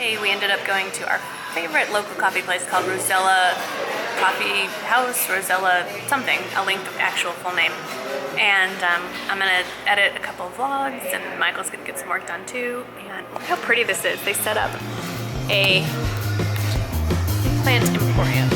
Hey, we ended up going to our favorite local coffee place called Rosella Coffee House, Rosella something. I'll link the actual full name. And I'm gonna edit a couple of vlogs, and Michael's gonna get some work done too. And look how pretty this is. They set up a plant emporium.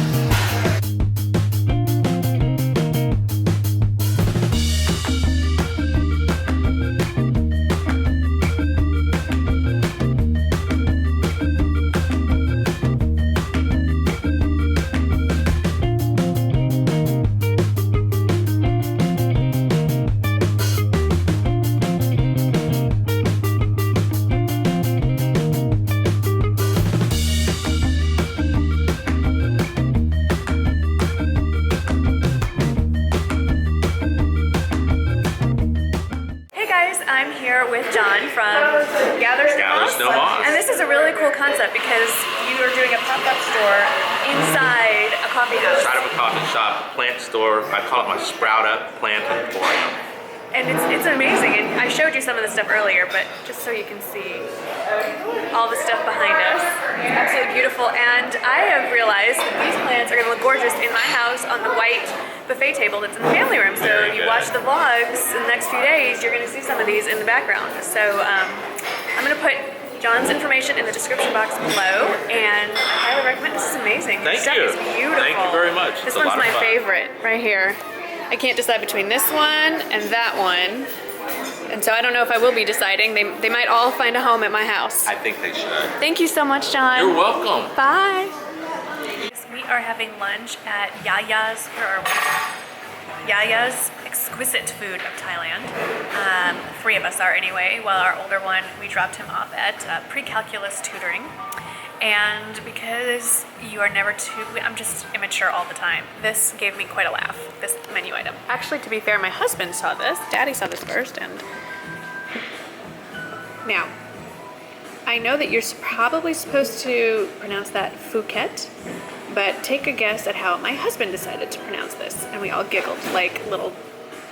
I'm here with John from Gather Snow Moss. And this is a really cool concept because you are doing a pop-up store inside a coffee house. Inside of a coffee shop, a plant store. I call it my Sprout Up Plant Emporium. And it's amazing. And I showed you some of the stuff earlier, but just so you can see all the stuff behind us. It's absolutely beautiful. And I have realized that these plants are going to look gorgeous in my house on the white buffet table that's in the family room. So if you watch the vlogs in the next few days, you're going to see some of these in the background. So I'm going to put John's information in the description box below, and I highly recommend. This is amazing. Thank Stuff you. is beautiful. Thank you very much. This one's my favorite right here. I can't decide between this one and that one. And so I don't know if I will be deciding. They might all find a home at my house. I think they should. Thank you so much, John. You're welcome. Bye. We are having lunch at Yaya's, Yaya's Exquisite Food of Thailand. 3 of us are anyway, while our older one, we dropped him off at pre-calculus tutoring. And because you are never too, I'm just immature all the time. This gave me quite a laugh, this menu item. Actually, to be fair, my husband saw this. Daddy saw this first, and now, I know that you're probably supposed to pronounce that Phuket, but take a guess at how my husband decided to pronounce this. And we all giggled like little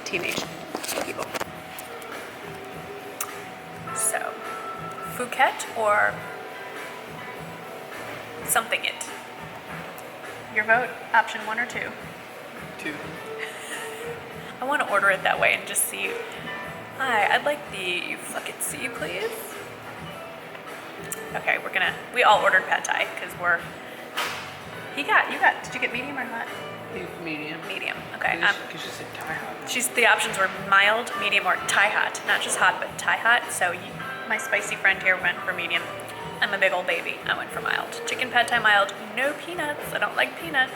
teenage people. So, Phuket or something it. Your vote, option 1 or 2? 2. I want to order it that way and just see. Hi, I'd like the fuck it see, please. Okay, we all ordered pad thai because you got, did you get medium or not? Medium. Medium, okay. Because she said Thai hot. The options were mild, medium, or Thai hot. Not just hot, but Thai hot. So my spicy friend here went for medium. I'm a big old baby. I went for mild. Chicken pad thai mild, no peanuts. I don't like peanuts.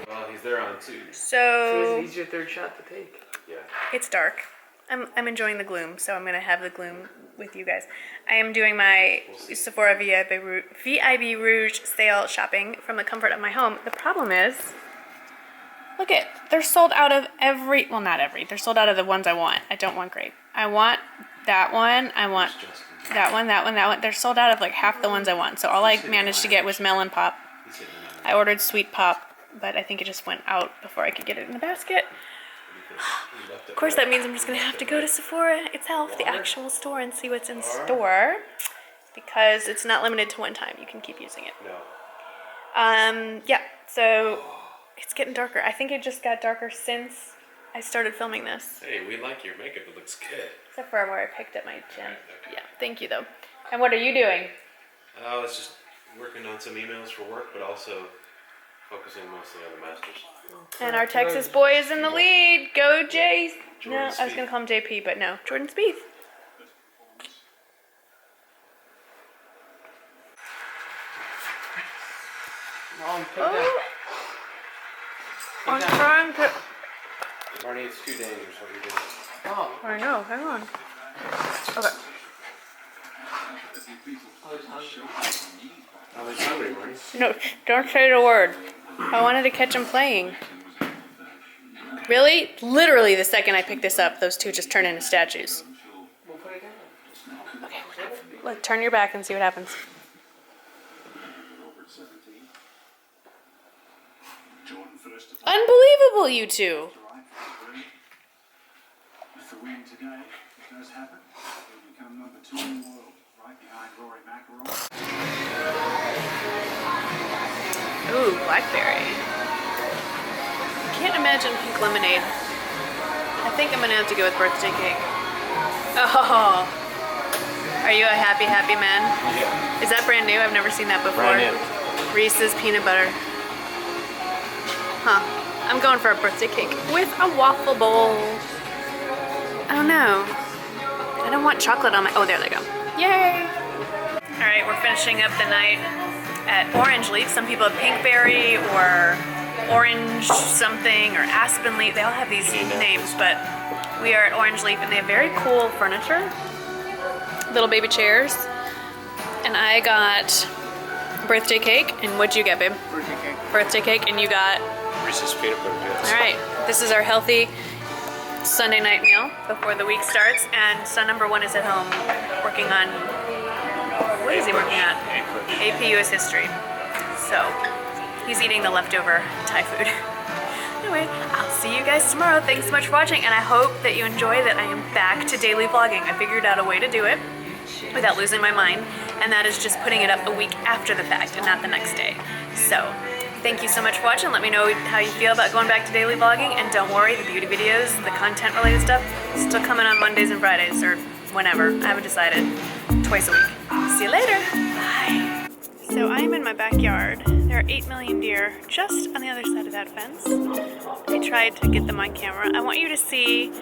Well, he's there on 2. So he's your 3rd shot to take. Yeah. it's dark. I'm enjoying the gloom, so I'm gonna have the gloom with you guys. I am doing my Sephora VIB Rouge sale shopping from the comfort of my home. The problem is, look it, they're sold out of every, well not every, they're sold out of the ones I want. I don't want grape. I want that one, I want that one, that one, that one. They're sold out of like half the ones I want. So all I managed to get was melon pop. I ordered sweet pop, but I think it just went out before I could get it in the basket. Of course, that means I'm just going to have to go to Sephora itself, the actual store, and see what's in store. Because it's not limited to one time. You can keep using it. Yeah, so it's getting darker. I think it just got darker since I started filming this. Hey, we like your makeup. It looks good. Except for where I picked up my chin. Yeah, thank you, though. And what are you doing? I was just working on some emails for work, but also focusing mostly on the masters. And our Texas boy is in the lead. Go, Jay. No, I was going to call him JP, but no. Jordan Spieth. Mom, Oh. I'm trying to... Marnie, it's too dangerous what you're doing. Oh. I know. Hang on. Okay. I was hungry, Marnie. No, don't say the word. I wanted to catch him playing. Really? Literally the second I pick this up, those two just turn into statues. We'll put it down. Okay, look, turn your back and see what happens. Unbelievable, you two. With the win today, it does happen. He'll become number 2 in the world, right behind Rory McIlroy. Ooh, blackberry. Can't imagine pink lemonade. I think I'm gonna have to go with birthday cake. Oh, are you a happy, happy man? Yeah. Is that brand new? I've never seen that before. Brand new. Reese's peanut butter. Huh. I'm going for a birthday cake with a waffle bowl. Oh no. I don't want chocolate on my, oh, there they go. Yay! All right, we're finishing up the night at Orange Leaf. Some people have Pinkberry or Orange something or Aspen Leaf. They all have these names, but we are at Orange Leaf and they have very cool furniture. Little baby chairs. And I got birthday cake. And what'd you get, babe? Birthday cake. Birthday cake, and you got? Reese's peanut butter cups. All right, this is our healthy Sunday night meal before the week starts, and son number one is at home working on, what is he working on? AP US History. So he's eating the leftover Thai food. Anyway, I'll see you guys tomorrow. Thanks so much for watching, and I hope that you enjoy that I am back to daily vlogging. I figured out a way to do it without losing my mind, and that is just putting it up a week after the fact and not the next day. So thank you so much for watching. Let me know how you feel about going back to daily vlogging, and don't worry, the beauty videos, the content related stuff, still coming on Mondays and Fridays, or whenever. I haven't decided. Twice a week. See you later. Bye. So I am in my backyard. There are 8 million deer just on the other side of that fence. I tried to get them on camera. I want you to see